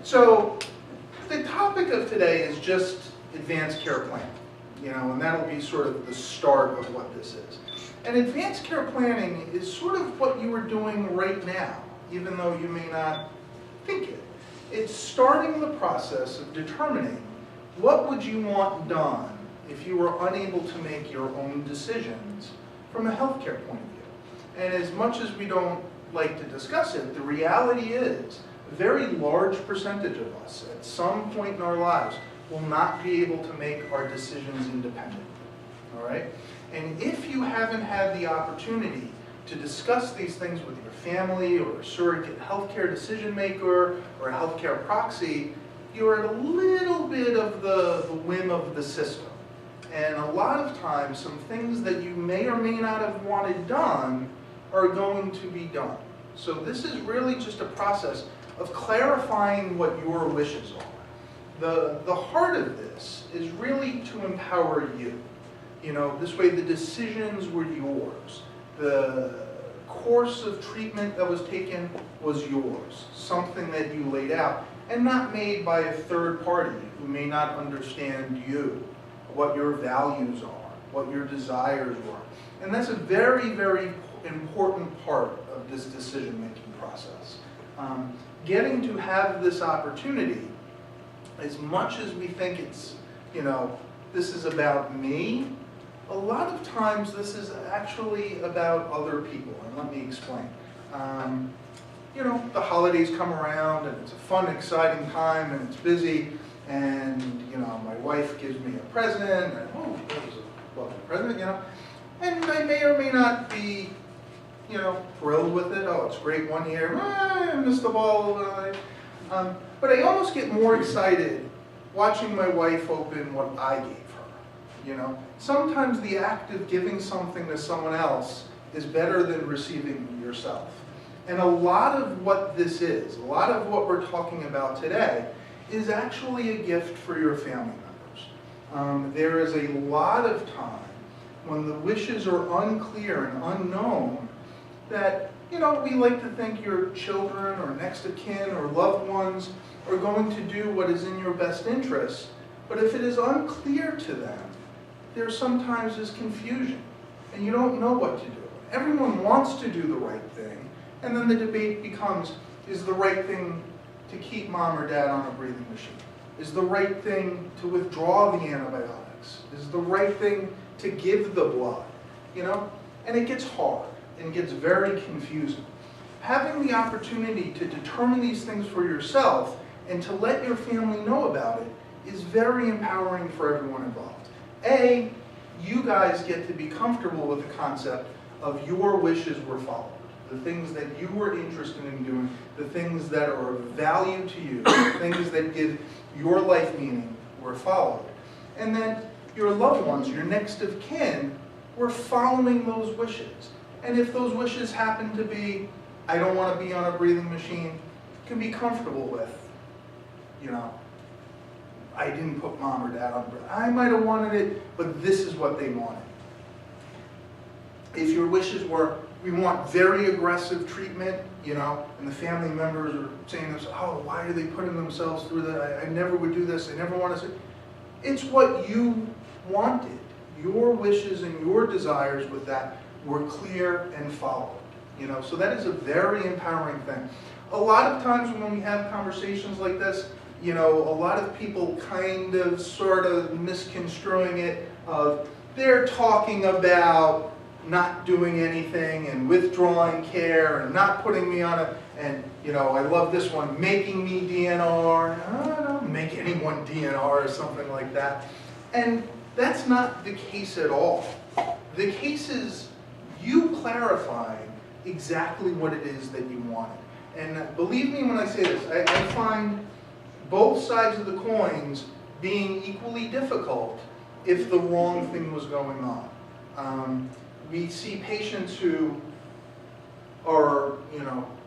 So the topic of today is just advanced care planning, and that'll be sort of the start of what this is. And advanced care planning is sort of what you are doing right now, even though you may not think it. It's starting the process of determining what would you want done if you were unable to make your own decisions from a healthcare point of view. And as much as we don't like to discuss it, the reality is a very large percentage of us at some point in our lives will not be able to make our decisions independently. All right? And if you haven't had the opportunity to discuss these things with your family or a surrogate healthcare decision maker or a healthcare proxy, you're at a little bit of the whim of the system. And a lot of times, some things that you may or may not have wanted done are going to be done. So this is really just a process of clarifying what your wishes are. The heart of this is really to empower you. This way the decisions were yours. The course of treatment that was taken was yours, something that you laid out, and not made by a third party who may not understand you, what your values are, what your desires were. And that's a very, very important part of this decision-making process. Getting to have this opportunity, as much as we think it's, this is about me, a lot of times this is actually about other people, and let me explain. The holidays come around, and it's a fun, exciting time, and it's busy, and, my wife gives me a present, and, oh, that was a lovely present, and I may or may not be, thrilled with it. Oh, it's great one year, I missed the ball. But I almost get more excited watching my wife open what I gave her. Sometimes the act of giving something to someone else is better than receiving yourself. And a lot of what this is, a lot of what we're talking about today, is actually a gift for your family members. There is a lot of time when the wishes are unclear and unknown that, we like to think your children or next of kin or loved ones are going to do what is in your best interest. But if it is unclear to them, there sometimes is confusion, and you don't know what to do. Everyone wants to do the right thing, and then the debate becomes, is the right thing to keep mom or dad on a breathing machine? Is the right thing to withdraw the antibiotics? Is the right thing to give the blood? And it gets hard and gets very confusing. Having the opportunity to determine these things for yourself and to let your family know about it is very empowering for everyone involved. A, you guys get to be comfortable with the concept of your wishes were followed. The things that you were interested in doing, the things that are of value to you, the things that give your life meaning were followed. And then your loved ones, your next of kin, were following those wishes. And if those wishes happen to be, I don't want to be on a breathing machine, you can be comfortable with, I didn't put mom or dad on breathing. I might have wanted it, but this is what they wanted. If your wishes were, we want very aggressive treatment, and the family members are saying this, oh, why are they putting themselves through that? I never would do this. I never want to say. It's what you wanted. Your wishes and your desires with that were clear and followed. So that is a very empowering thing. A lot of times when we have conversations like this, a lot of people kind of sort of misconstruing it of they're talking about not doing anything and withdrawing care and not putting me on I love this one, making me DNR. I don't make anyone DNR or something like that. And that's not the case at all. The case is you clarifying exactly what it is that you wanted. And believe me when I say this, I find both sides of the coins being equally difficult if the wrong thing was going on. We see patients who are,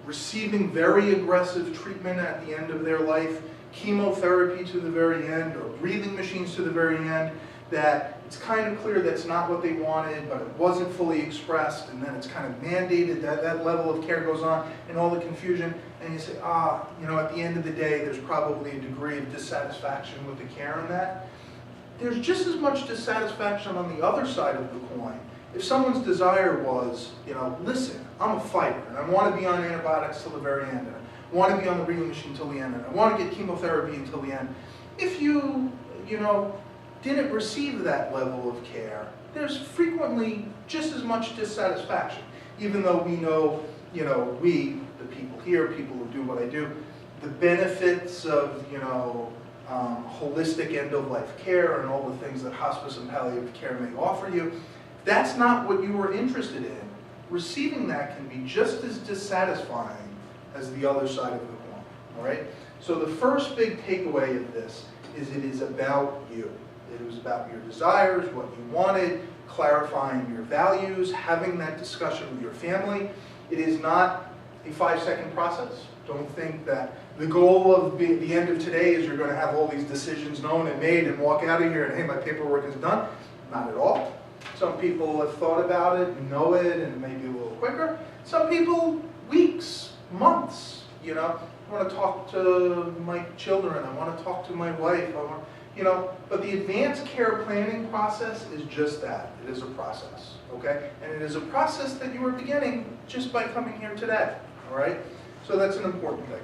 receiving very aggressive treatment at the end of their life, chemotherapy to the very end, or breathing machines to the very end, that it's kind of clear that's not what they wanted, but it wasn't fully expressed, and then it's kind of mandated that that level of care goes on, and all the confusion. and you say, you know, at the end of the day, there's probably a degree of dissatisfaction with the care in that. There's just as much dissatisfaction on the other side of the coin. If someone's desire was, you know, listen, I'm a fighter, and I want to be on antibiotics till the very end, and I want to be on the breathing machine till the end, and I want to get chemotherapy until the end. If you know, didn't receive that level of care, there's frequently just as much dissatisfaction. Even though we know, you know, we, the people here, people who do what I do, the benefits of, you know, holistic end-of-life care and all the things that hospice and palliative care may offer you, if that's not what you were interested in, receiving that can be just as dissatisfying as the other side of the coin, all right? So the first big takeaway of this is it is about you. It was about your desires, what you wanted, clarifying your values, having that discussion with your family. It is not a 5-second process. Don't think that the goal of the end of today is you're going to have all these decisions known and made and walk out of here and, hey, my paperwork is done. Not at all. Some people have thought about it and know it and maybe a little quicker. Some people, weeks, months, you know. I want to talk to my children. I want to talk to my wife. You know, but the advanced care planning process is just that. It is a process, okay? And it is a process that you are beginning just by coming here today, all right? So that's an important thing.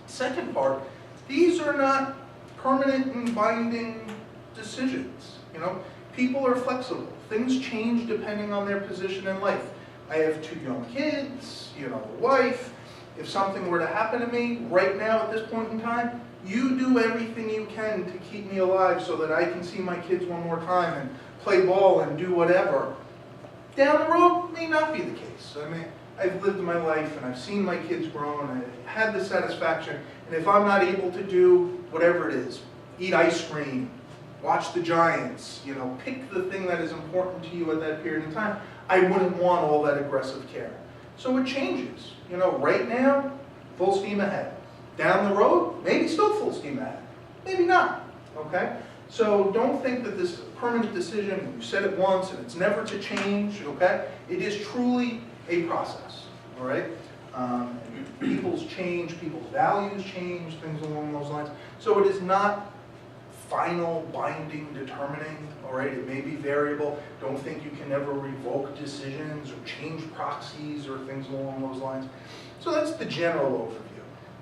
Second part, these are not permanent and binding decisions, you know? People are flexible. Things change depending on their position in life. I have 2 young kids, you know, a wife. If something were to happen to me right now at this point in time, you do everything you can to keep me alive so that I can see my kids one more time and play ball and do whatever. Down the road, may not be the case. I mean, I've lived my life and I've seen my kids grow and I've had the satisfaction. And if I'm not able to do whatever it is, eat ice cream, watch the Giants, you know, pick the thing that is important to you at that period in time, I wouldn't want all that aggressive care. So it changes. You know, right now, full steam ahead. Down the road, maybe still full steam ahead. Maybe not, okay? So don't think that this is a permanent decision, you said it once and it's never to change, okay? It is truly a process, all right? People's change, people's values change, things along those lines. So it is not final, binding, determining, all right? It may be variable. Don't think you can ever revoke decisions or change proxies or things along those lines. So that's the general overview.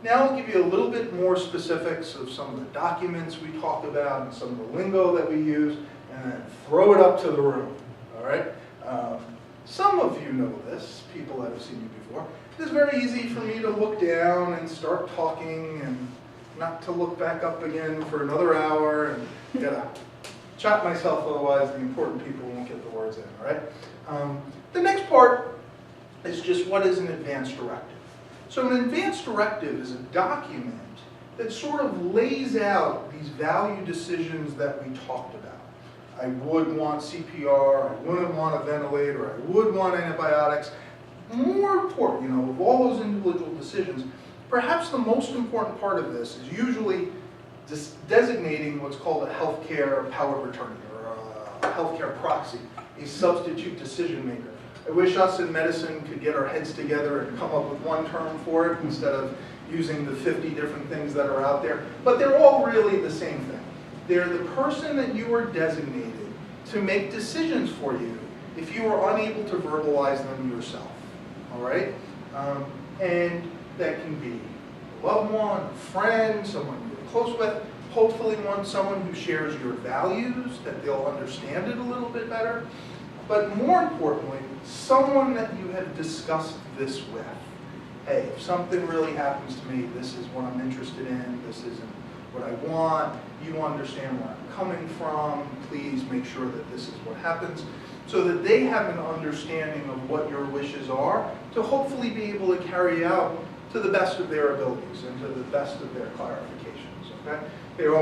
Now I'll give you a little bit more specifics of some of the documents we talk about and some of the lingo that we use, and then throw it up to the room, all right? Some of you know this, people that have seen you before. It is very easy for me to look down and start talking and not to look back up again for another hour and gotta chop myself, otherwise the important people won't get the words in, all right? The next part is just what is an advance directive. So an advance directive is a document that sort of lays out these value decisions that we talked about. I would want CPR, I wouldn't want a ventilator, I would want antibiotics. More important, you know, of all those individual decisions, perhaps the most important part of this is usually designating what's called a healthcare power of attorney or a healthcare proxy, a substitute decision maker. I wish us in medicine could get our heads together and come up with one term for it instead of using the 50 different things that are out there. But they're all really the same thing. They're the person that you are designated to make decisions for you if you are unable to verbalize them yourself. All right? And that can be a loved one, a friend, someone you're close with, hopefully someone who shares your values, that they'll understand it a little bit better. But more importantly, someone that you have discussed this with. Hey, if something really happens to me, this is what I'm interested in, this isn't what I want, you understand where I'm coming from, please make sure that this is what happens, so that they have an understanding of what your wishes are to hopefully be able to carry out to the best of their abilities and to the best of their clarifications, okay? They all